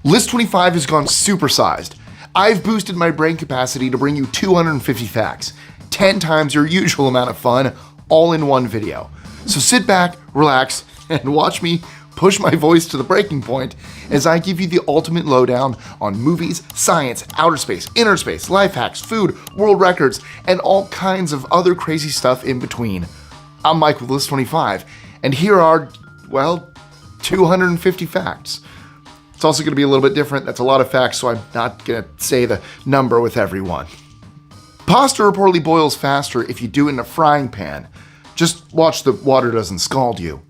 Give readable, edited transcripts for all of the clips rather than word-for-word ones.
List 25 has gone supersized. I've boosted my brain capacity to bring you 250 facts, 10 times your usual amount of fun, all in one video. So sit back, relax, and watch me push my voice to the breaking point as I give you the ultimate lowdown on movies, science, outer space, inner space, life hacks, food, world records, and all kinds of other crazy stuff in between. I'm Mike with List 25, and here are, 250 facts. It's also going to be a little bit different. That's a lot of facts, so I'm not going to say the number with everyone. Pasta reportedly boils faster if you do it in a frying pan. Just watch the water doesn't scald you.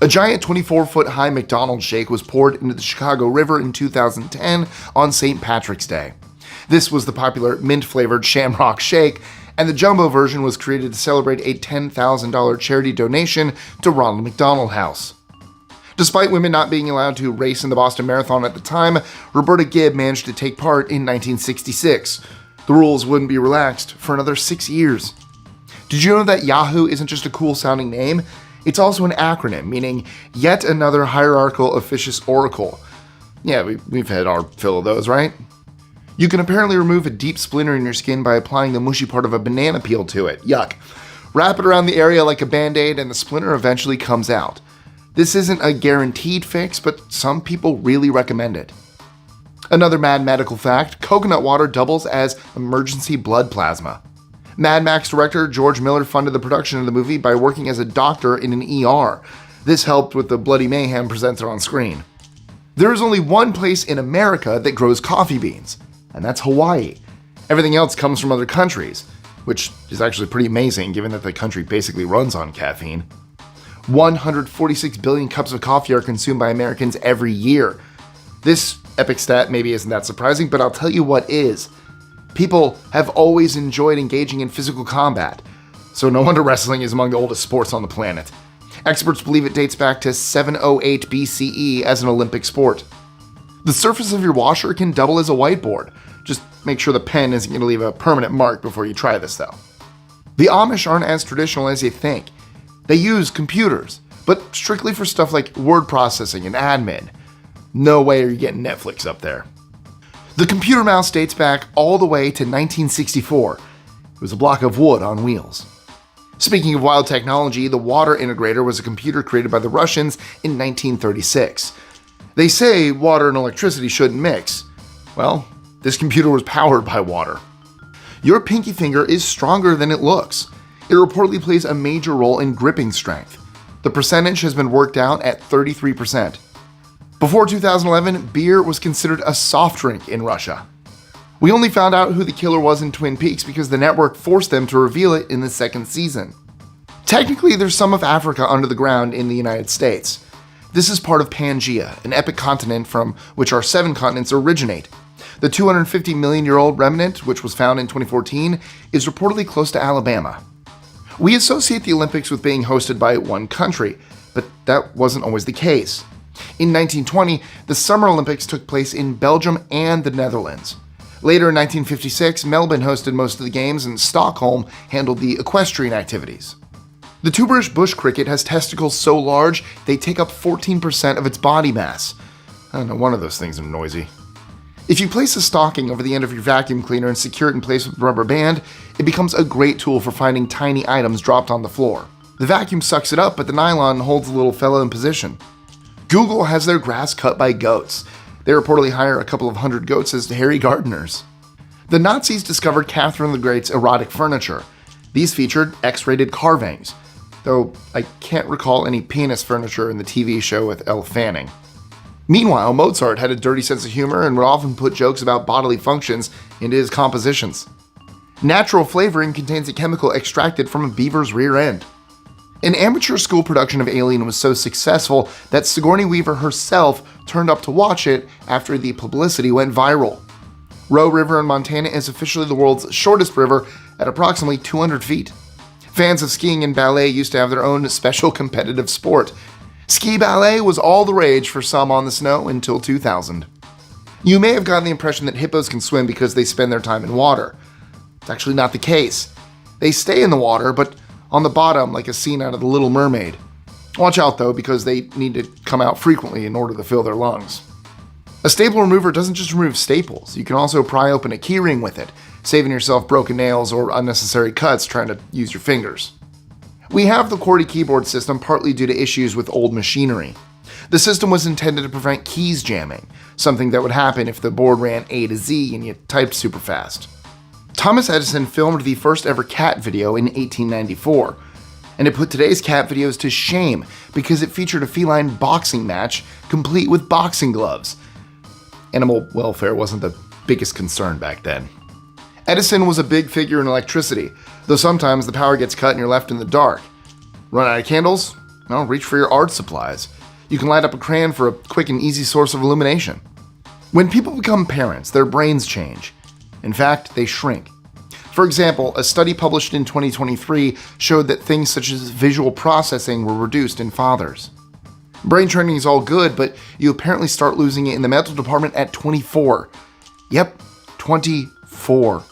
A giant 24-foot-high McDonald's shake was poured into the Chicago River in 2010 on St. Patrick's Day. This was the popular mint-flavored Shamrock Shake, and the jumbo version was created to celebrate a $10,000 charity donation to Ronald McDonald House. Despite women not being allowed to race in the Boston Marathon at the time, Roberta Gibb managed to take part in 1966. The rules wouldn't be relaxed for another 6 years. Did you know that Yahoo isn't just a cool-sounding name? It's also an acronym, meaning yet another hierarchical officious oracle. Yeah, we've had our fill of those, right? You can apparently remove a deep splinter in your skin by applying the mushy part of a banana peel to it. Yuck. Wrap it around the area like a band-aid and the splinter eventually comes out. This isn't a guaranteed fix, but some people really recommend it. Another mad medical fact, coconut water doubles as emergency blood plasma. Mad Max director George Miller funded the production of the movie by working as a doctor in an ER. This helped with the bloody mayhem presented on screen. There is only one place in America that grows coffee beans, and that's Hawaii. Everything else comes from other countries, which is actually pretty amazing given that the country basically runs on caffeine. 146 billion cups of coffee are consumed by Americans every year. This epic stat maybe isn't that surprising, but I'll tell you what is. People have always enjoyed engaging in physical combat, so no wonder wrestling is among the oldest sports on the planet. Experts believe it dates back to 708 BCE as an Olympic sport. The surface of your washer can double as a whiteboard. Just make sure the pen isn't going to leave a permanent mark before you try this, though. The Amish aren't as traditional as you think. They use computers, but strictly for stuff like word processing and admin. No way are you getting Netflix up there. The computer mouse dates back all the way to 1964. It was a block of wood on wheels. Speaking of wild technology, the water integrator was a computer created by the Russians in 1936. They say water and electricity shouldn't mix. Well, this computer was powered by water. Your pinky finger is stronger than it looks. It reportedly plays a major role in gripping strength. The percentage has been worked out at 33%. Before 2011, beer was considered a soft drink in Russia. We only found out who the killer was in Twin Peaks because the network forced them to reveal it in the second season. Technically, there's some of Africa under the ground in the United States. This is part of Pangaea, an epic continent from which our 7 continents originate. The 250 million-year-old remnant, which was found in 2014, is reportedly close to Alabama. We associate the Olympics with being hosted by one country, but that wasn't always the case. In 1920, the Summer Olympics took place in Belgium and the Netherlands. Later in 1956, Melbourne hosted most of the games and Stockholm handled the equestrian activities. The tuberous bush cricket has testicles so large they take up 14% of its body mass. I don't know, one of those things are noisy. If you place a stocking over the end of your vacuum cleaner and secure it in place with a rubber band, it becomes a great tool for finding tiny items dropped on the floor. The vacuum sucks it up, but the nylon holds the little fella in position. Google has their grass cut by goats. They reportedly hire a couple of hundred goats as hairy gardeners. The Nazis discovered Catherine the Great's erotic furniture. These featured X-rated carvings, though I can't recall any penis furniture in the TV show with Elle Fanning. Meanwhile, Mozart had a dirty sense of humor and would often put jokes about bodily functions into his compositions. Natural flavoring contains a chemical extracted from a beaver's rear end. An amateur school production of Alien was so successful that Sigourney Weaver herself turned up to watch it after the publicity went viral. Roe River in Montana is officially the world's shortest river at approximately 200 feet. Fans of skiing and ballet used to have their own special competitive sport. Ski ballet was all the rage for some on the snow until 2000. You may have gotten the impression that hippos can swim because they spend their time in water. It's actually not the case. They stay in the water, but on the bottom like a scene out of The Little Mermaid. Watch out though, because they need to come out frequently in order to fill their lungs. A staple remover doesn't just remove staples, you can also pry open a keyring with it, saving yourself broken nails or unnecessary cuts trying to use your fingers. We have the QWERTY keyboard system partly due to issues with old machinery. The system was intended to prevent keys jamming, something that would happen if the board ran A to Z and you typed super fast. Thomas Edison filmed the first ever cat video in 1894, and it put today's cat videos to shame because it featured a feline boxing match complete with boxing gloves. Animal welfare wasn't the biggest concern back then. Edison was a big figure in electricity, though sometimes the power gets cut and you're left in the dark. Run out of candles? Well, reach for your art supplies. You can light up a crayon for a quick and easy source of illumination. When people become parents, their brains change. In fact, they shrink. For example, a study published in 2023 showed that things such as visual processing were reduced in fathers. Brain training is all good, but you apparently start losing it in the mental department at 24. Yep, 24.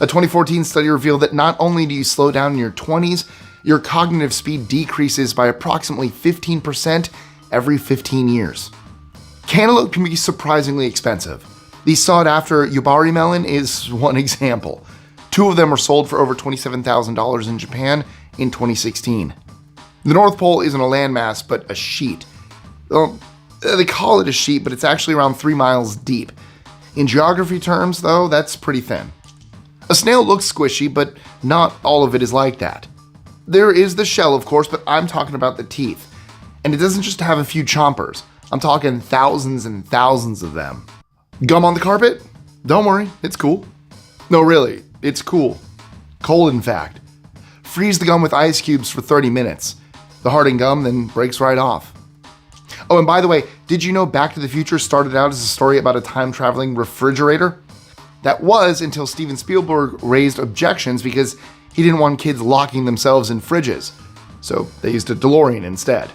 A 2014 study revealed that not only do you slow down in your 20s, your cognitive speed decreases by approximately 15% every 15 years. Cantaloupe can be surprisingly expensive. The sought-after Yubari melon is one example. 2 of them were sold for over $27,000 in Japan in 2016. The North Pole isn't a landmass, but a sheet. Well, they call it a sheet, but it's actually around 3 miles deep. In geography terms, though, that's pretty thin. A snail looks squishy, but not all of it is like that. There is the shell, of course, but I'm talking about the teeth. And it doesn't just have a few chompers. I'm talking thousands and thousands of them. Gum on the carpet? Don't worry, it's cool. No, really, it's cool. Cold, in fact. Freeze the gum with ice cubes for 30 minutes. The hardened gum then breaks right off. Oh, and by the way, did you know Back to the Future started out as a story about a time-traveling refrigerator? That was until Steven Spielberg raised objections because he didn't want kids locking themselves in fridges. So they used a DeLorean instead.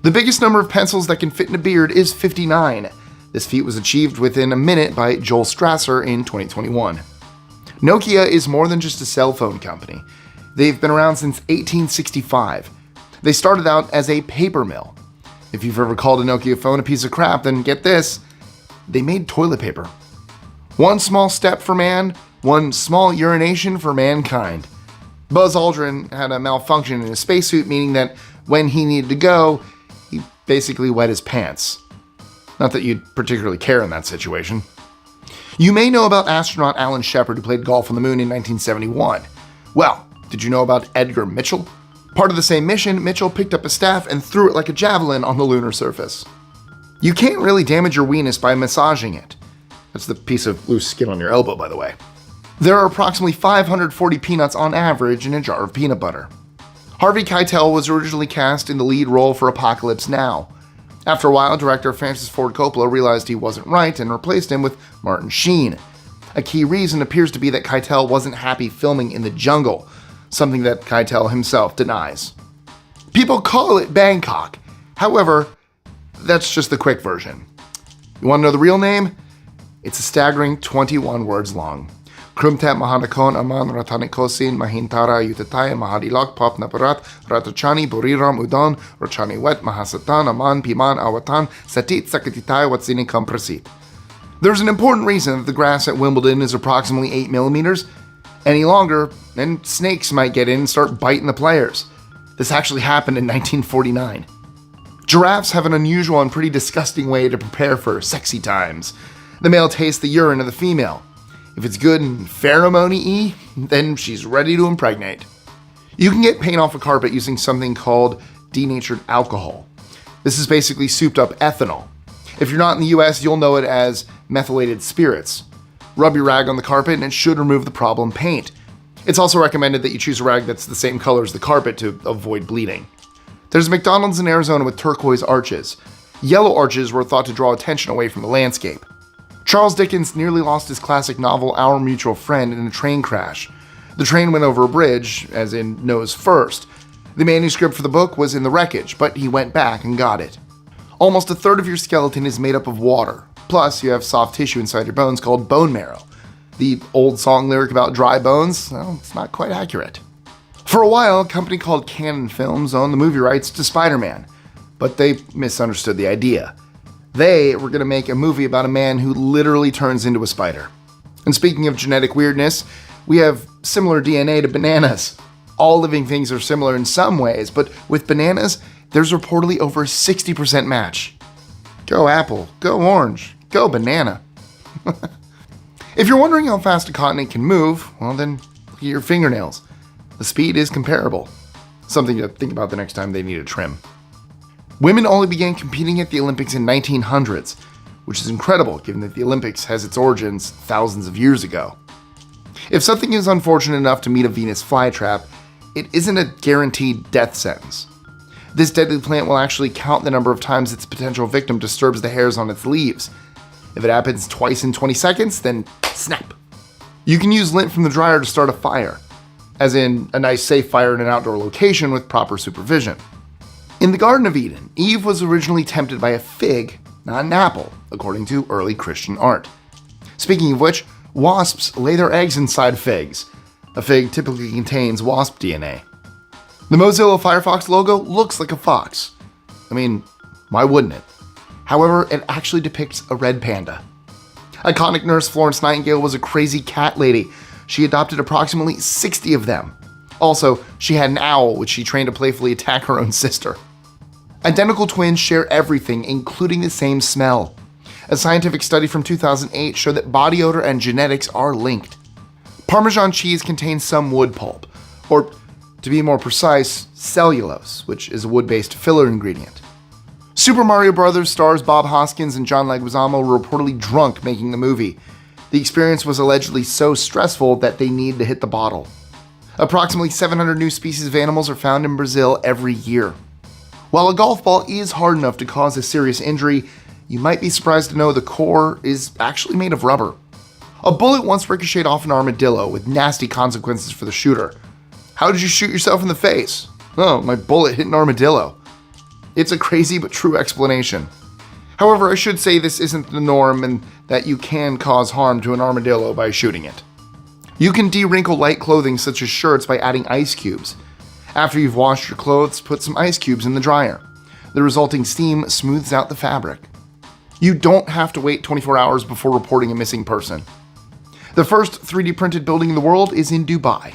The biggest number of pencils that can fit in a beard is 59. This feat was achieved within a minute by Joel Strasser in 2021. Nokia is more than just a cell phone company. They've been around since 1865. They started out as a paper mill. If you've ever called a Nokia phone a piece of crap, then get this, they made toilet paper. One small step for man, one small urination for mankind. Buzz Aldrin had a malfunction in his spacesuit, meaning that when he needed to go, he basically wet his pants. Not that you'd particularly care in that situation. You may know about astronaut Alan Shepard, who played golf on the moon in 1971. Well, did you know about Edgar Mitchell? Part of the same mission, Mitchell picked up a staff and threw it like a javelin on the lunar surface. You can't really damage your weenus by massaging it. That's the piece of loose skin on your elbow, by the way. There are approximately 540 peanuts on average in a jar of peanut butter. Harvey Keitel was originally cast in the lead role for Apocalypse Now. After a while, director Francis Ford Coppola realized he wasn't right and replaced him with Martin Sheen. A key reason appears to be that Keitel wasn't happy filming in the jungle, something that Keitel himself denies. People call it Bangkok. However, that's just the quick version. You want to know the real name? It's a staggering 21 words long. Krumtat Mahanakon Aman Ratanikosin Mahintara Yutataya Mahadilok Pop Naparat Ratachani Buriram Udon Rochani Wet Mahasatan Aman Piman Awatan Satit Sakatitai Watsini Komprasit. There's an important reason that the grass at Wimbledon is approximately 8 millimeters. Any longer, and snakes might get in and start biting the players. This actually happened in 1949. Giraffes have an unusual and pretty disgusting way to prepare for sexy times. The male tastes the urine of the female. If it's good and pheromone-y, then she's ready to impregnate. You can get paint off a carpet using something called denatured alcohol. This is basically souped up ethanol. If you're not in the US, you'll know it as methylated spirits. Rub your rag on the carpet and it should remove the problem paint. It's also recommended that you choose a rag that's the same color as the carpet to avoid bleeding. There's a McDonald's in Arizona with turquoise arches. Yellow arches were thought to draw attention away from the landscape. Charles Dickens nearly lost his classic novel Our Mutual Friend in a train crash. The train went over a bridge, as in nose first. The manuscript for the book was in the wreckage, but he went back and got it. Almost a third of your skeleton is made up of water. Plus, you have soft tissue inside your bones called bone marrow. The old song lyric about dry bones, well, it's not quite accurate. For a while, a company called Cannon Films owned the movie rights to Spider-Man, but they misunderstood the idea. They were going to make a movie about a man who literally turns into a spider. And speaking of genetic weirdness, we have similar DNA to bananas. All living things are similar in some ways, but with bananas, there's reportedly over a 60% match. Go apple, go orange, go banana. If you're wondering how fast a continent can move, well then, look at your fingernails. The speed is comparable. Something to think about the next time they need a trim. Women only began competing at the Olympics in 1900s, which is incredible given that the Olympics has its origins thousands of years ago. If something is unfortunate enough to meet a Venus flytrap, it isn't a guaranteed death sentence. This deadly plant will actually count the number of times its potential victim disturbs the hairs on its leaves. If it happens twice in 20 seconds, then snap. You can use lint from the dryer to start a fire, as in a nice safe fire in an outdoor location with proper supervision. In the Garden of Eden, Eve was originally tempted by a fig, not an apple, according to early Christian art. Speaking of which, wasps lay their eggs inside figs. A fig typically contains wasp DNA. The Mozilla Firefox logo looks like a fox. I mean, why wouldn't it? However, it actually depicts a red panda. Iconic nurse Florence Nightingale was a crazy cat lady. She adopted approximately 60 of them. Also, she had an owl which she trained to playfully attack her own sister. Identical twins share everything, including the same smell. A scientific study from 2008 showed that body odor and genetics are linked. Parmesan cheese contains some wood pulp, or to be more precise, cellulose, which is a wood-based filler ingredient. Super Mario Bros. Stars Bob Hoskins and John Leguizamo were reportedly drunk making the movie. The experience was allegedly so stressful that they needed to hit the bottle. Approximately 700 new species of animals are found in Brazil every year. While a golf ball is hard enough to cause a serious injury, you might be surprised to know the core is actually made of rubber. A bullet once ricocheted off an armadillo with nasty consequences for the shooter. How did you shoot yourself in the face? Oh, my bullet hit an armadillo. It's a crazy but true explanation. However, I should say this isn't the norm and that you can cause harm to an armadillo by shooting it. You can de-wrinkle light clothing such as shirts by adding ice cubes. After you've washed your clothes, put some ice cubes in the dryer. The resulting steam smooths out the fabric. You don't have to wait 24 hours before reporting a missing person. The first 3D printed building in the world is in Dubai.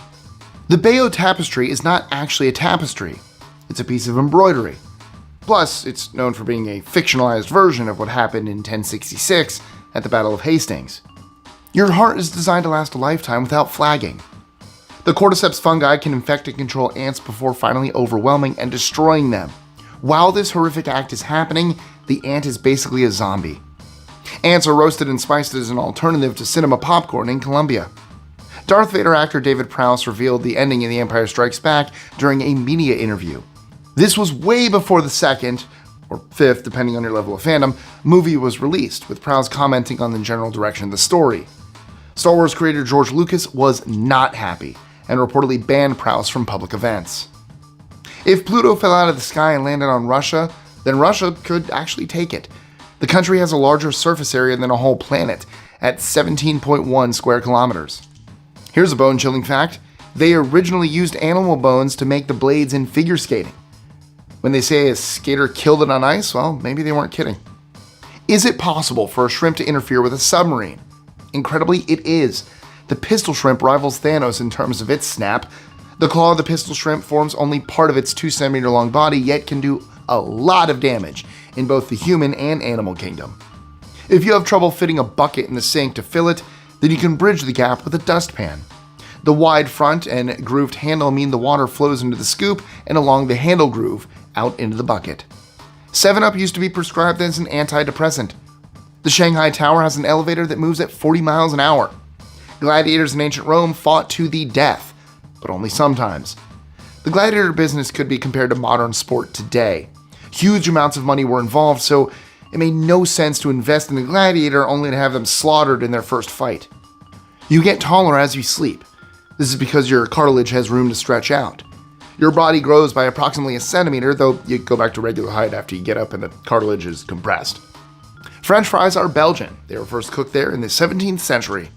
The Bayeux Tapestry is not actually a tapestry. It's a piece of embroidery. Plus, it's known for being a fictionalized version of what happened in 1066 at the Battle of Hastings. Your heart is designed to last a lifetime without flagging. The cordyceps fungi can infect and control ants before finally overwhelming and destroying them. While this horrific act is happening, the ant is basically a zombie. Ants are roasted and spiced as an alternative to cinema popcorn in Colombia. Darth Vader actor David Prowse revealed the ending in The Empire Strikes Back during a media interview. This was way before the second, or fifth, depending on your level of fandom, movie was released, with Prowse commenting on the general direction of the story. Star Wars creator George Lucas was not happy, and reportedly banned Prowse from public events. If Pluto fell out of the sky and landed on Russia, then Russia could actually take it. The country has a larger surface area than a whole planet, at 17.1 square kilometers. Here's a bone-chilling fact. They originally used animal bones to make the blades in figure skating. When they say a skater killed it on ice, well, maybe they weren't kidding. Is it possible for a shrimp to interfere with a submarine? Incredibly, it is. The pistol shrimp rivals Thanos in terms of its snap. The claw of the pistol shrimp forms only part of its 2-centimeter long body, yet can do a lot of damage in both the human and animal kingdom. If you have trouble fitting a bucket in the sink to fill it, then you can bridge the gap with a dustpan. The wide front and grooved handle mean the water flows into the scoop and along the handle groove out into the bucket. 7-Up used to be prescribed as an antidepressant. The Shanghai Tower has an elevator that moves at 40 miles an hour. Gladiators in ancient Rome fought to the death, but only sometimes. The gladiator business could be compared to modern sport today. Huge amounts of money were involved, so it made no sense to invest in a gladiator only to have them slaughtered in their first fight. You get taller as you sleep. This is because your cartilage has room to stretch out. Your body grows by approximately a centimeter, though you go back to regular height after you get up and the cartilage is compressed. French fries are Belgian. They were first cooked there in the 17th century.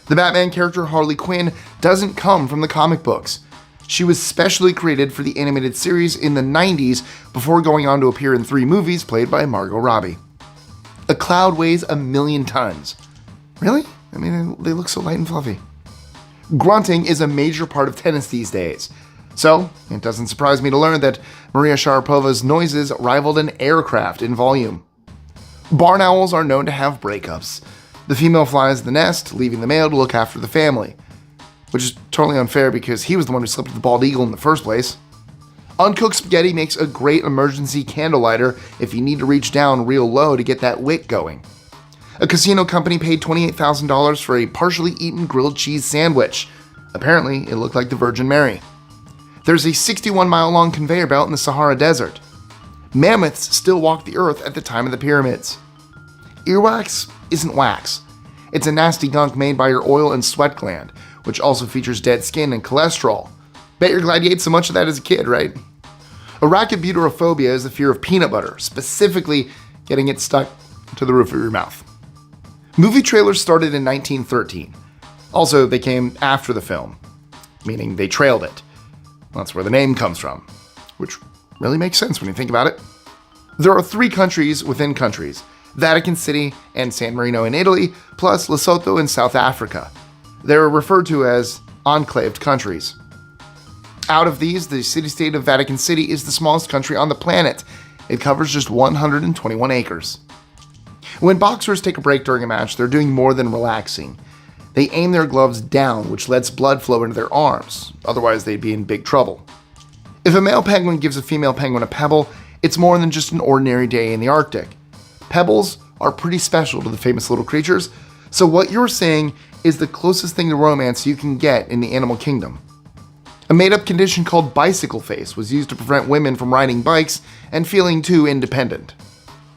The Batman character Harley Quinn doesn't come from the comic books. She was specially created for the animated series in the 90s before going on to appear in 3 movies played by Margot Robbie. cloud weighs 1,000,000 tons. Really? I mean, they look so light and fluffy. Grunting is a major part of tennis these days. So, it doesn't surprise me to learn that Maria Sharapova's noises rivaled an aircraft in volume. Barn owls are known to have breakups. The female flies the nest, leaving the male to look after the family. Which is totally unfair because he was the one who slept with the bald eagle in the first place. Uncooked spaghetti makes a great emergency candle lighter if you need to reach down real low to get that wick going. A casino company paid $28,000 for a partially eaten grilled cheese sandwich. Apparently, it looked like the Virgin Mary. There's a 61-mile-long conveyor belt in the Sahara Desert. Mammoths still walked the earth at the time of the pyramids. Earwax isn't wax. It's a nasty gunk made by your oil and sweat gland, which also features dead skin and cholesterol. Bet you're glad you ate so much of that as a kid, right? Arachibutyrophobia is the fear of peanut butter, specifically getting it stuck to the roof of your mouth. Movie trailers started in 1913. Also, they came after the film, meaning they trailed it. That's where the name comes from, which really makes sense when you think about it. There are 3 countries within countries: Vatican City and San Marino in Italy, plus Lesotho in South Africa. They're referred to as enclaved countries. Out of these, the city-state of Vatican City is the smallest country on the planet. It covers just 121 acres. When boxers take a break during a match, they're doing more than relaxing. They aim their gloves down, which lets blood flow into their arms. Otherwise, they'd be in big trouble. If a male penguin gives a female penguin a pebble, it's more than just an ordinary day in the Arctic. Pebbles are pretty special to the famous little creatures, so what you're saying is the closest thing to romance you can get in the animal kingdom. A made-up condition called bicycle face was used to prevent women from riding bikes and feeling too independent.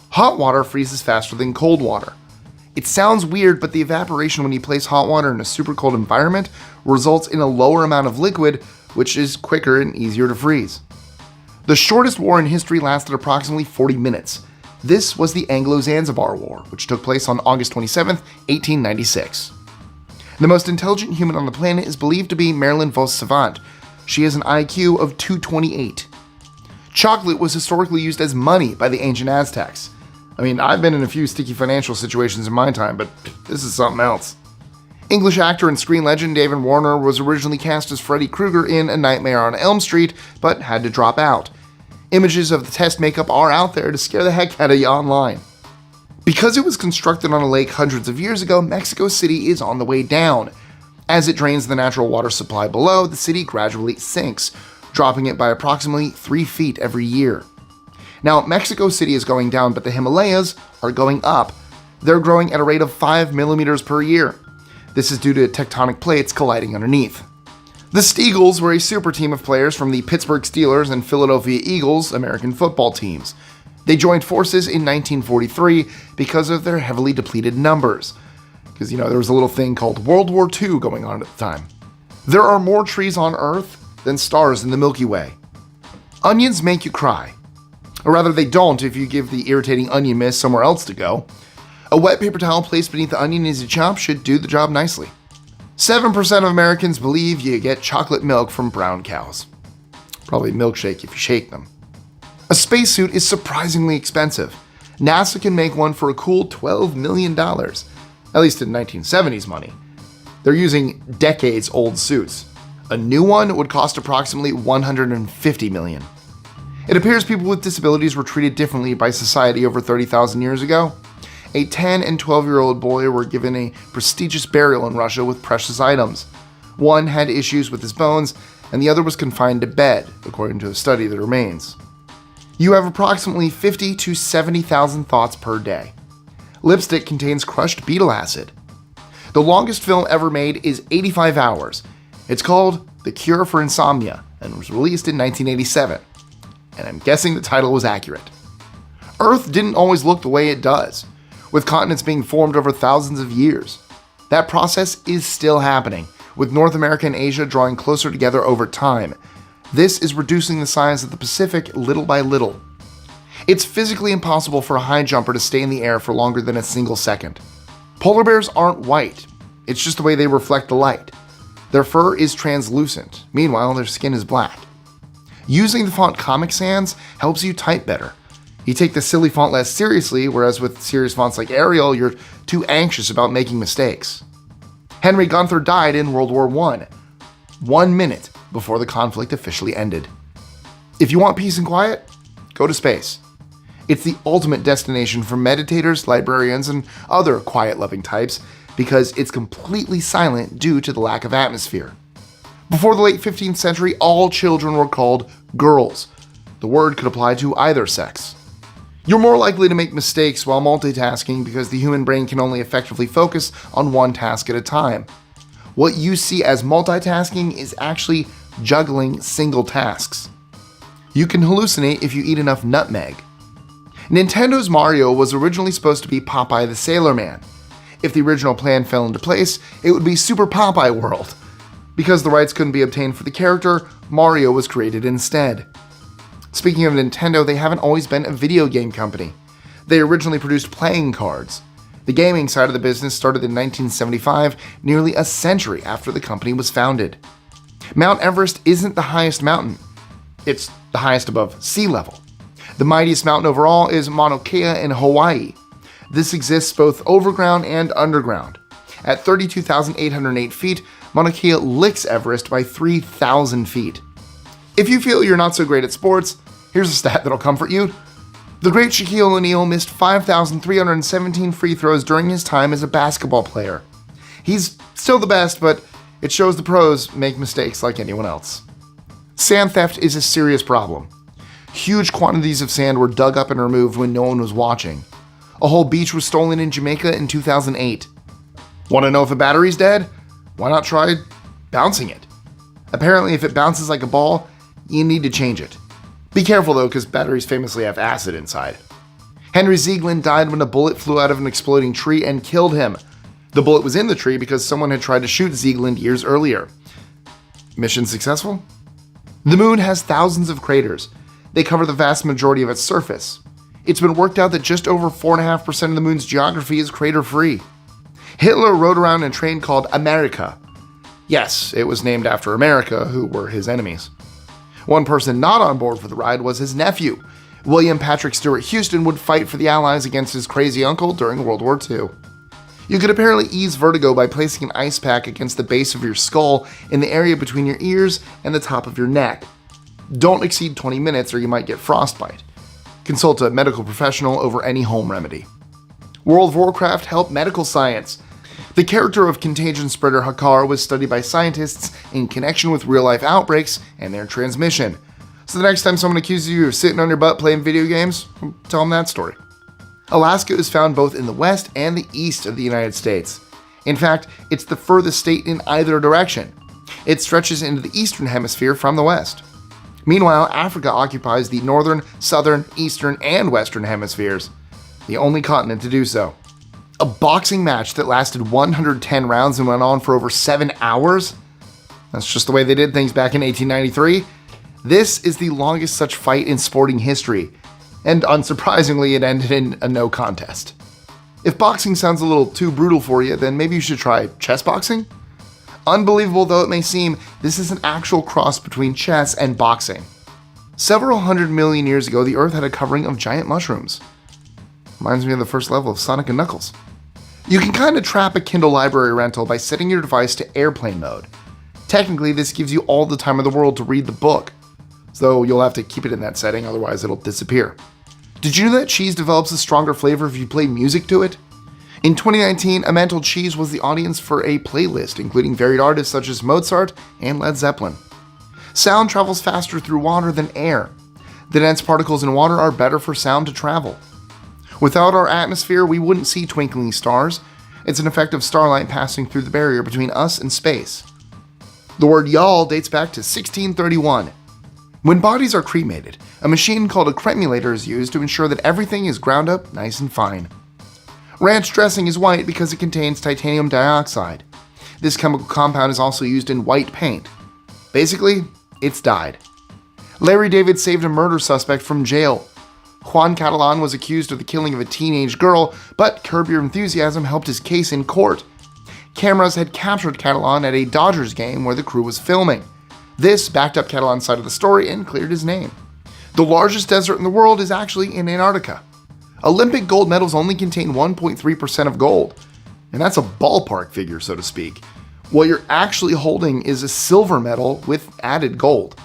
Hot water freezes faster than cold water. It sounds weird, but the evaporation when you place hot water in a super cold environment results in a lower amount of liquid, which is quicker and easier to freeze. The shortest war in history lasted approximately 40 minutes. This was the Anglo-Zanzibar War, which took place on August 27, 1896. The most intelligent human on the planet is believed to be Marilyn Vos Savant. She has an IQ of 228. Chocolate was historically used as money by the ancient Aztecs. I mean, I've been in a few sticky financial situations in my time, but this is something else. English actor and screen legend David Warner was originally cast as Freddy Krueger in A Nightmare on Elm Street, but had to drop out. Images of the test makeup are out there to scare the heck out of you online. Because it was constructed on a lake hundreds of years ago, Mexico City is on the way down. As it drains the natural water supply below, the city gradually sinks, dropping it by approximately 3 feet every year. Now, Mexico City is going down, but the Himalayas are going up. They're growing at a rate of 5 millimeters per year. This is due to tectonic plates colliding underneath. The Steagles were a super team of players from the Pittsburgh Steelers and Philadelphia Eagles American football teams. They joined forces in 1943 because of their heavily depleted numbers. Because, there was a little thing called World War II going on at the time. There are more trees on Earth than stars in the Milky Way. Onions make you cry. Or rather, they don't if you give the irritating onion mist somewhere else to go. A wet paper towel placed beneath the onion as you chop should do the job nicely. 7% of Americans believe you get chocolate milk from brown cows. Probably milkshake if you shake them. A spacesuit is surprisingly expensive. NASA can make one for a cool $12 million, at least in 1970s money. They're using decades-old suits. A new one would cost approximately $150 million. It appears people with disabilities were treated differently by society over 30,000 years ago. A 10 and 12-year-old boy were given a prestigious burial in Russia with precious items. One had issues with his bones, and the other was confined to bed, according to a study that remains. You have approximately 50 to 70,000 thoughts per day. Lipstick contains crushed betel acid. The longest film ever made is 85 hours. It's called The Cure for Insomnia and was released in 1987. And I'm guessing the title was accurate. Earth didn't always look the way it does, with continents being formed over thousands of years. That process is still happening, with North America and Asia drawing closer together over time. This is reducing the size of the Pacific little by little. It's physically impossible for a high jumper to stay in the air for longer than a single second. Polar bears aren't white. It's just the way they reflect the light. Their fur is translucent. Meanwhile, their skin is black. Using the font Comic Sans helps you type better. You take the silly font less seriously, whereas with serious fonts like Arial, you're too anxious about making mistakes. Henry Gunther died in World War I, 1 minute before the conflict officially ended. If you want peace and quiet, go to space. It's the ultimate destination for meditators, librarians, and other quiet-loving types because it's completely silent due to the lack of atmosphere. Before the late 15th century, all children were called girls. The word could apply to either sex. You're more likely to make mistakes while multitasking because the human brain can only effectively focus on one task at a time. What you see as multitasking is actually juggling single tasks. You can hallucinate if you eat enough nutmeg. Nintendo's Mario was originally supposed to be Popeye the Sailor Man. If the original plan fell into place, it would be Super Popeye World. Because the rights couldn't be obtained for the character, Mario was created instead. Speaking of Nintendo, they haven't always been a video game company. They originally produced playing cards. The gaming side of the business started in 1975, nearly a century after the company was founded. Mount Everest isn't the highest mountain. It's the highest above sea level. The mightiest mountain overall is Mauna Kea in Hawaii. This exists both overground and underground. At 32,808 feet, Mauna Kea licks Everest by 3,000 feet. If you feel you're not so great at sports, here's a stat that'll comfort you. The great Shaquille O'Neal missed 5,317 free throws during his time as a basketball player. He's still the best, but it shows the pros make mistakes like anyone else. Sand theft is a serious problem. Huge quantities of sand were dug up and removed when no one was watching. A whole beach was stolen in Jamaica in 2008. Want to know if a battery's dead? Why not try bouncing it? Apparently, if it bounces like a ball, you need to change it. Be careful though, because batteries famously have acid inside. Henry Zieglin died when a bullet flew out of an exploding tree and killed him. The bullet was in the tree because someone had tried to shoot Zieglin years earlier. Mission successful? The moon has thousands of craters. They cover the vast majority of its surface. It's been worked out that just over 4.5% of the moon's geography is crater-free. Hitler rode around in a train called America. Yes, it was named after America, who were his enemies. One person not on board for the ride was his nephew. William Patrick Stewart Houston would fight for the Allies against his crazy uncle during World War II. You could apparently ease vertigo by placing an ice pack against the base of your skull in the area between your ears and the top of your neck. Don't exceed 20 minutes or you might get frostbite. Consult a medical professional over any home remedy. World of Warcraft helped medical science. The character of contagion spreader Hakar was studied by scientists in connection with real-life outbreaks and their transmission. So the next time someone accuses you of sitting on your butt playing video games, tell them that story. Alaska is found both in the west and the east of the United States. In fact, it's the furthest state in either direction. It stretches into the eastern hemisphere from the west. Meanwhile, Africa occupies the northern, southern, eastern, and western hemispheres, the only continent to do so. A boxing match that lasted 110 rounds and went on for over 7 hours? That's just the way they did things back in 1893. This is the longest such fight in sporting history, and unsurprisingly, it ended in a no contest. If boxing sounds a little too brutal for you, then maybe you should try chess boxing? Unbelievable though it may seem, this is an actual cross between chess and boxing. Several 100 million years ago, the Earth had a covering of giant mushrooms. Reminds me of the first level of Sonic & Knuckles. You can kind of trap a Kindle library rental by setting your device to airplane mode. Technically, this gives you all the time in the world to read the book, though you'll have to keep it in that setting, otherwise it'll disappear. Did you know that cheese develops a stronger flavor if you play music to it? In 2019, Emmental Cheese was the audience for a playlist including varied artists such as Mozart and Led Zeppelin. Sound travels faster through water than air. The dense particles in water are better for sound to travel. Without our atmosphere, we wouldn't see twinkling stars. It's an effect of starlight passing through the barrier between us and space. The word y'all dates back to 1631. When bodies are cremated, a machine called a cremulator is used to ensure that everything is ground up nice and fine. Ranch dressing is white because it contains titanium dioxide. This chemical compound is also used in white paint. Basically, it's dyed. Larry David saved a murder suspect from jail. Juan Catalan was accused of the killing of a teenage girl, but Curb Your Enthusiasm helped his case in court. Cameras had captured Catalan at a Dodgers game where the crew was filming. This backed up Catalan's side of the story and cleared his name. The largest desert in the world is actually in Antarctica. Olympic gold medals only contain 1.3% of gold, and that's a ballpark figure, so to speak. What you're actually holding is a silver medal with added gold.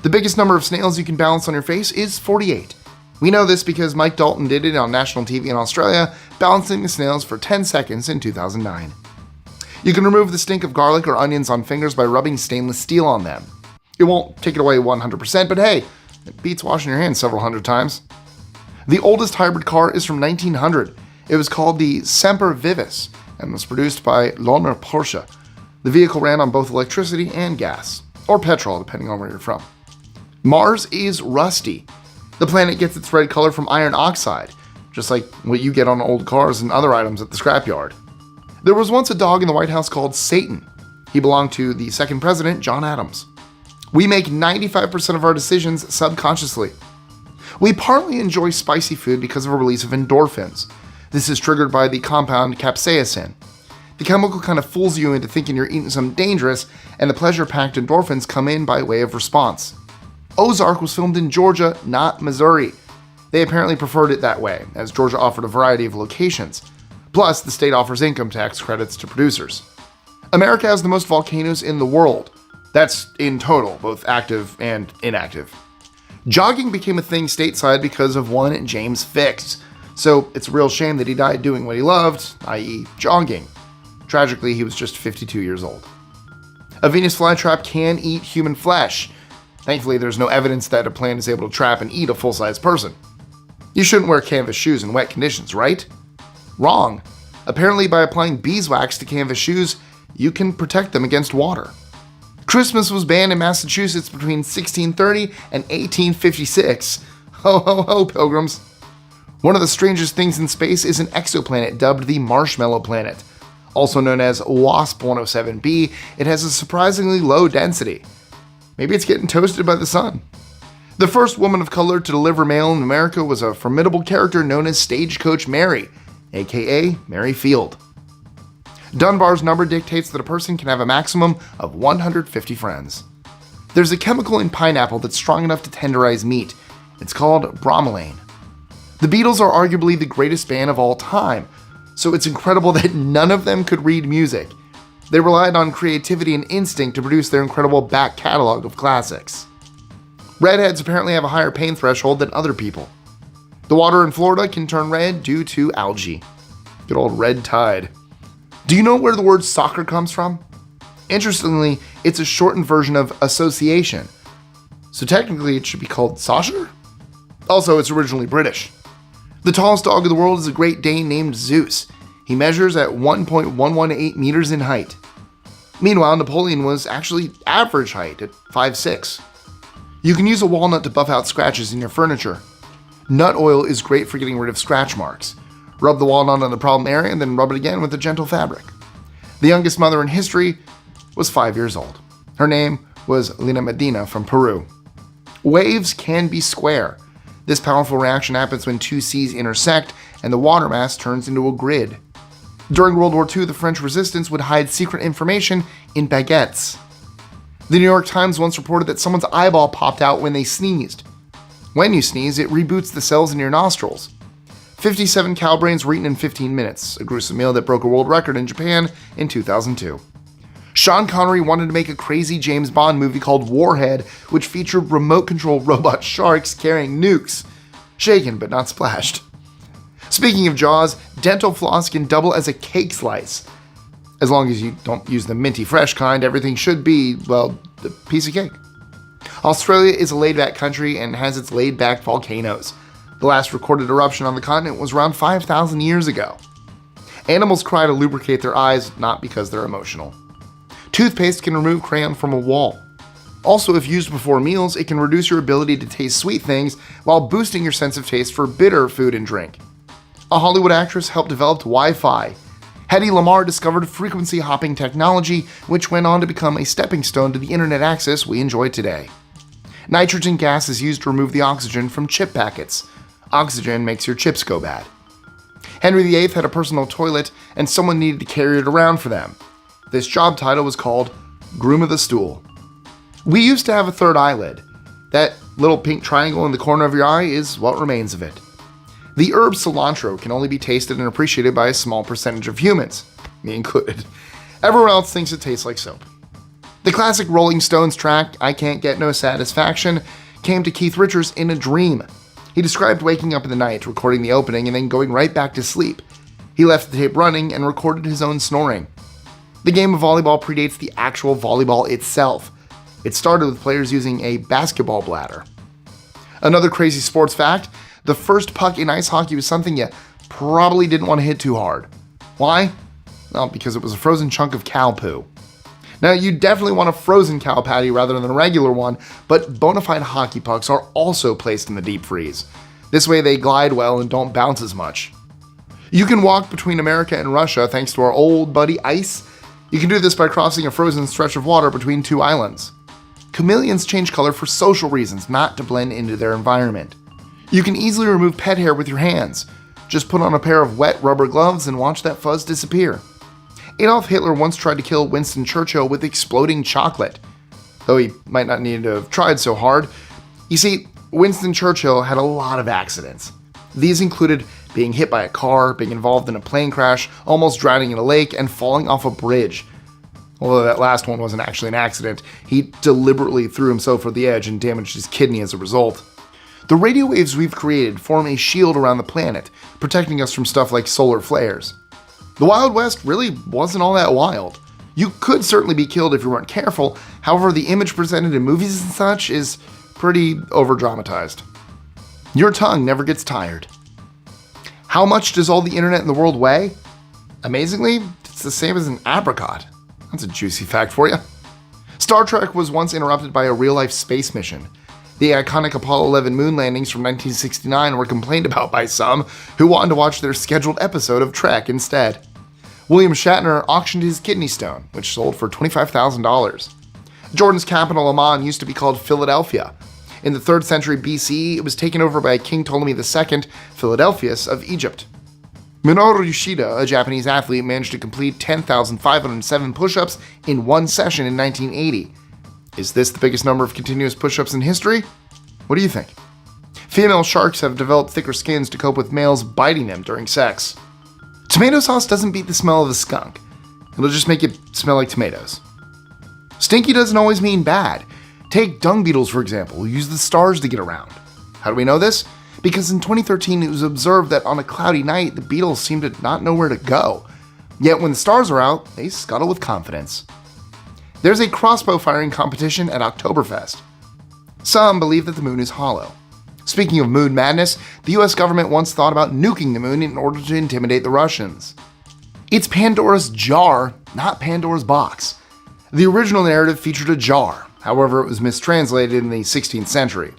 The biggest number of snails you can balance on your face is 48. We know this because Mike Dalton did it on national TV in Australia, balancing the snails for 10 seconds in 2009. You can remove the stink of garlic or onions on fingers by rubbing stainless steel on them. It won't take it away 100%, but hey, it beats washing your hands several hundred times. The oldest hybrid car is from 1900. It was called the Semper Vivus and was produced by Lohner Porsche. The vehicle ran on both electricity and gas, or petrol, depending on where you're from. Mars is rusty. The planet gets its red color from iron oxide, just like what you get on old cars and other items at the scrapyard. There was once a dog in the White House called Satan. He belonged to the second president, John Adams. We make 95% of our decisions subconsciously. We partly enjoy spicy food because of a release of endorphins. This is triggered by the compound capsaicin. The chemical kind of fools you into thinking you're eating something dangerous, and the pleasure-packed endorphins come in by way of response. Ozark was filmed in Georgia, not Missouri. They apparently preferred it that way, as Georgia offered a variety of locations. Plus, the state offers income tax credits to producers. America has the most volcanoes in the world. That's in total, both active and inactive. Jogging became a thing stateside because of one James Fix, so it's a real shame that he died doing what he loved, i.e. jogging. Tragically, he was just 52 years old. A Venus flytrap can eat human flesh. Thankfully, there's no evidence that a plant is able to trap and eat a full-size person. You shouldn't wear canvas shoes in wet conditions, right? Wrong. Apparently, by applying beeswax to canvas shoes, you can protect them against water. Christmas was banned in Massachusetts between 1630 and 1856. Ho ho ho, pilgrims. One of the strangest things in space is an exoplanet dubbed the Marshmallow Planet. Also known as WASP-107b, it has a surprisingly low density. Maybe it's getting toasted by the sun. The first woman of color to deliver mail in America was a formidable character known as Stagecoach Mary, aka Mary Field. Dunbar's number dictates that a person can have a maximum of 150 friends. There's a chemical in pineapple that's strong enough to tenderize meat. It's called bromelain. The Beatles are arguably the greatest band of all time, so it's incredible that none of them could read music. They relied on creativity and instinct to produce their incredible back catalog of classics. Redheads apparently have a higher pain threshold than other people. The water in Florida can turn red due to algae. Good old red tide. Do you know where the word soccer comes from? Interestingly, it's a shortened version of association. So technically it should be called soccer? Also, it's originally British. The tallest dog in the world is a Great Dane named Zeus. He measures at 1.118 meters in height. Meanwhile, Napoleon was actually average height at 5'6". You can use a walnut to buff out scratches in your furniture. Nut oil is great for getting rid of scratch marks. Rub the walnut on the problem area and then rub it again with a gentle fabric. The youngest mother in history was 5 years old. Her name was Lina Medina from Peru. Waves can be square. This powerful reaction happens when two seas intersect and the water mass turns into a grid. During World War II, the French resistance would hide secret information in baguettes. The New York Times once reported that someone's eyeball popped out when they sneezed. When you sneeze, it reboots the cells in your nostrils. 57 cow brains were eaten in 15 minutes, a gruesome meal that broke a world record in Japan in 2002. Sean Connery wanted to make a crazy James Bond movie called Warhead, which featured remote-control robot sharks carrying nukes. Shaken, but not splashed. Speaking of Jaws, dental floss can double as a cake slice. As long as you don't use the minty fresh kind, everything should be, well, a piece of cake. Australia is a laid-back country and has its laid-back volcanoes. The last recorded eruption on the continent was around 5,000 years ago. Animals cry to lubricate their eyes, not because they're emotional. Toothpaste can remove crayon from a wall. Also, if used before meals, it can reduce your ability to taste sweet things while boosting your sense of taste for bitter food and drink. A Hollywood actress helped develop Wi-Fi. Hedy Lamarr discovered frequency hopping technology, which went on to become a stepping stone to the internet access we enjoy today. Nitrogen gas is used to remove the oxygen from chip packets. Oxygen makes your chips go bad. Henry VIII had a personal toilet, and someone needed to carry it around for them. This job title was called Groom of the Stool. We used to have a third eyelid. That little pink triangle in the corner of your eye is what remains of it. The herb cilantro can only be tasted and appreciated by a small percentage of humans, me included. Everyone else thinks it tastes like soap. The classic Rolling Stones track, I Can't Get No Satisfaction, came to Keith Richards in a dream. He described waking up in the night, recording the opening, and then going right back to sleep. He left the tape running and recorded his own snoring. The game of volleyball predates the actual volleyball itself. It started with players using a basketball bladder. Another crazy sports fact, the first puck in ice hockey was something you probably didn't want to hit too hard. Why? Well, because it was a frozen chunk of cow poo. Now, you definitely want a frozen cow patty rather than a regular one, but bona fide hockey pucks are also placed in the deep freeze. This way they glide well and don't bounce as much. You can walk between America and Russia thanks to our old buddy ice. You can do this by crossing a frozen stretch of water between two islands. Chameleons change color for social reasons, not to blend into their environment. You can easily remove pet hair with your hands. Just put on a pair of wet rubber gloves and watch that fuzz disappear. Adolf Hitler once tried to kill Winston Churchill with exploding chocolate, though he might not need to have tried so hard. You see, Winston Churchill had a lot of accidents. These included being hit by a car, being involved in a plane crash, almost drowning in a lake, and falling off a bridge. Although that last one wasn't actually an accident, he deliberately threw himself over the edge and damaged his kidney as a result. The radio waves we've created form a shield around the planet, protecting us from stuff like solar flares. The Wild West really wasn't all that wild. You could certainly be killed if you weren't careful, however the image presented in movies and such is pretty over-dramatized. Your tongue never gets tired. How much does all the internet in the world weigh? Amazingly, it's the same as an apricot. That's a juicy fact for you. Star Trek was once interrupted by a real-life space mission. The iconic Apollo 11 moon landings from 1969 were complained about by some who wanted to watch their scheduled episode of Trek instead. William Shatner auctioned his kidney stone, which sold for $25,000. Jordan's capital, Amman, used to be called Philadelphia. In the 3rd century BCE, it was taken over by King Ptolemy II, Philadelphus of Egypt. Minoru Yoshida, a Japanese athlete, managed to complete 10,507 push-ups in one session in 1980. Is this the biggest number of continuous push-ups in history? What do you think? Female sharks have developed thicker skins to cope with males biting them during sex. Tomato sauce doesn't beat the smell of a skunk. It'll just make it smell like tomatoes. Stinky doesn't always mean bad. Take dung beetles, for example, who use the stars to get around. How do we know this? Because in 2013 it was observed that on a cloudy night, the beetles seem to not know where to go. Yet when the stars are out, they scuttle with confidence. There's a crossbow firing competition at Oktoberfest. Some believe that the moon is hollow. Speaking of moon madness, the US government once thought about nuking the moon in order to intimidate the Russians. It's Pandora's jar, not Pandora's box. The original narrative featured a jar, however it was mistranslated in the 16th century.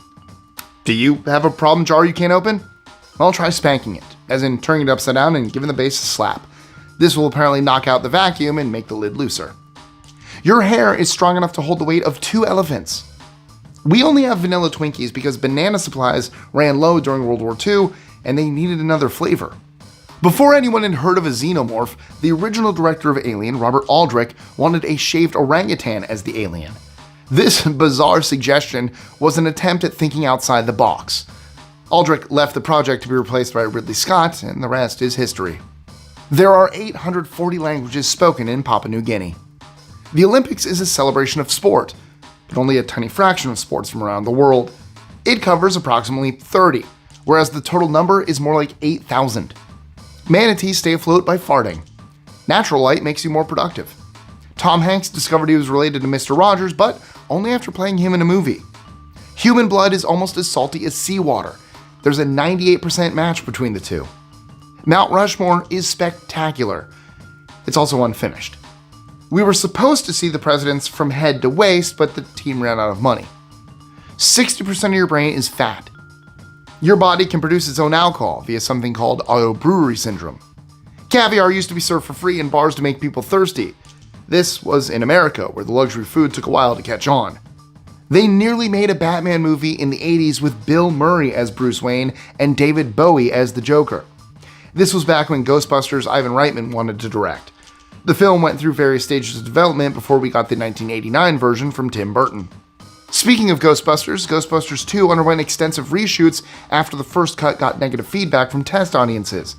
Do you have a problem jar you can't open? Well, try spanking it, as in turning it upside down and giving the base a slap. This will apparently knock out the vacuum and make the lid looser. Your hair is strong enough to hold the weight of 2 elephants. We only have vanilla Twinkies because banana supplies ran low during World War II and they needed another flavor. Before anyone had heard of a xenomorph, the original director of Alien, Robert Aldrich, wanted a shaved orangutan as the alien. This bizarre suggestion was an attempt at thinking outside the box. Aldrich left the project to be replaced by Ridley Scott, and the rest is history. There are 840 languages spoken in Papua New Guinea. The Olympics is a celebration of sport, but only a tiny fraction of sports from around the world. It covers approximately 30, whereas the total number is more like 8,000. Manatees stay afloat by farting. Natural light makes you more productive. Tom Hanks discovered he was related to Mr. Rogers, but only after playing him in a movie. Human blood is almost as salty as seawater. There's a 98% match between the two. Mount Rushmore is spectacular. It's also unfinished. We were supposed to see the presidents from head to waist, but the team ran out of money. 60% of your brain is fat. Your body can produce its own alcohol via something called autobrewery syndrome. Caviar used to be served for free in bars to make people thirsty. This was in America, where the luxury food took a while to catch on. They nearly made a Batman movie in the 80s with Bill Murray as Bruce Wayne and David Bowie as the Joker. This was back when Ghostbusters' Ivan Reitman wanted to direct. The film went through various stages of development before we got the 1989 version from Tim Burton. Speaking of Ghostbusters, Ghostbusters 2 underwent extensive reshoots after the first cut got negative feedback from test audiences.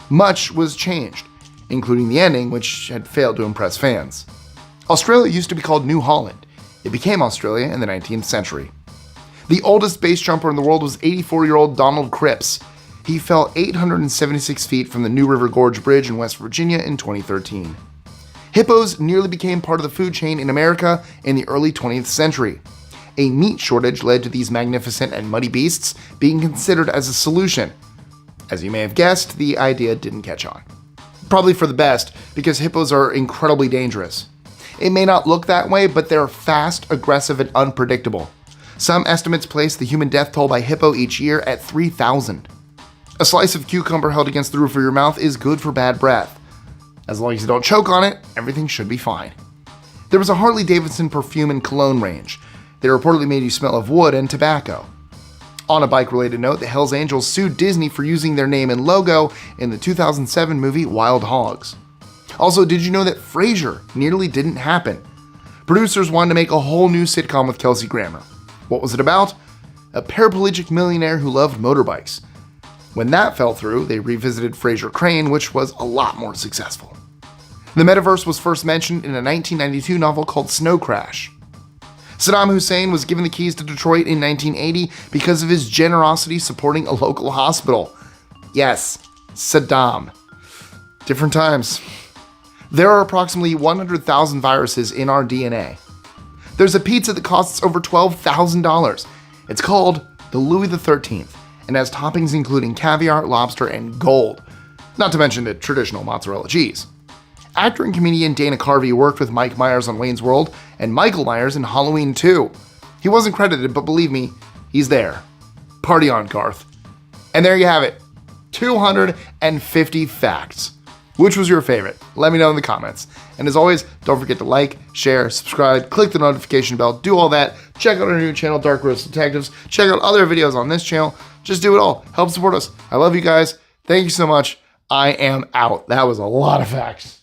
Much was changed, including the ending, which had failed to impress fans. Australia used to be called New Holland. It became Australia in the 19th century. The oldest base jumper in the world was 84-year-old Donald Cripps. He fell 876 feet from the New River Gorge Bridge in West Virginia in 2013. Hippos nearly became part of the food chain in America in the early 20th century. A meat shortage led to these magnificent and muddy beasts being considered as a solution. As you may have guessed, the idea didn't catch on. Probably for the best, because hippos are incredibly dangerous. It may not look that way, but they're fast, aggressive, and unpredictable. Some estimates place the human death toll by hippo each year at 3,000. A slice of cucumber held against the roof of your mouth is good for bad breath. As long as you don't choke on it, everything should be fine. There was a Harley-Davidson perfume and cologne range. They reportedly made you smell of wood and tobacco. On a bike-related note, the Hells Angels sued Disney for using their name and logo in the 2007 movie Wild Hogs. Also, did you know that Frasier nearly didn't happen? Producers wanted to make a whole new sitcom with Kelsey Grammer. What was it about? A paraplegic millionaire who loved motorbikes. When that fell through, they revisited Frasier Crane, which was a lot more successful. The metaverse was first mentioned in a 1992 novel called Snow Crash. Saddam Hussein was given the keys to Detroit in 1980 because of his generosity supporting a local hospital. Yes, Saddam. Different times. There are approximately 100,000 viruses in our DNA. There's a pizza that costs over $12,000. It's called the Louis XIII and has toppings including caviar, lobster, and gold, not to mention the traditional mozzarella cheese. Actor and comedian Dana Carvey worked with Mike Myers on Wayne's World and Michael Myers in Halloween 2. He wasn't credited, but believe me, he's there. Party on, Garth. And there you have it, 250 facts. Which was your favorite? Let me know in the comments. And as always, don't forget to like, share, subscribe, click the notification bell, do all that. Check out our new channel, Dark Roast Detectives. Check out other videos on this channel. Just do it all. Help support us. I love you guys. Thank you so much. I am out. That was a lot of facts.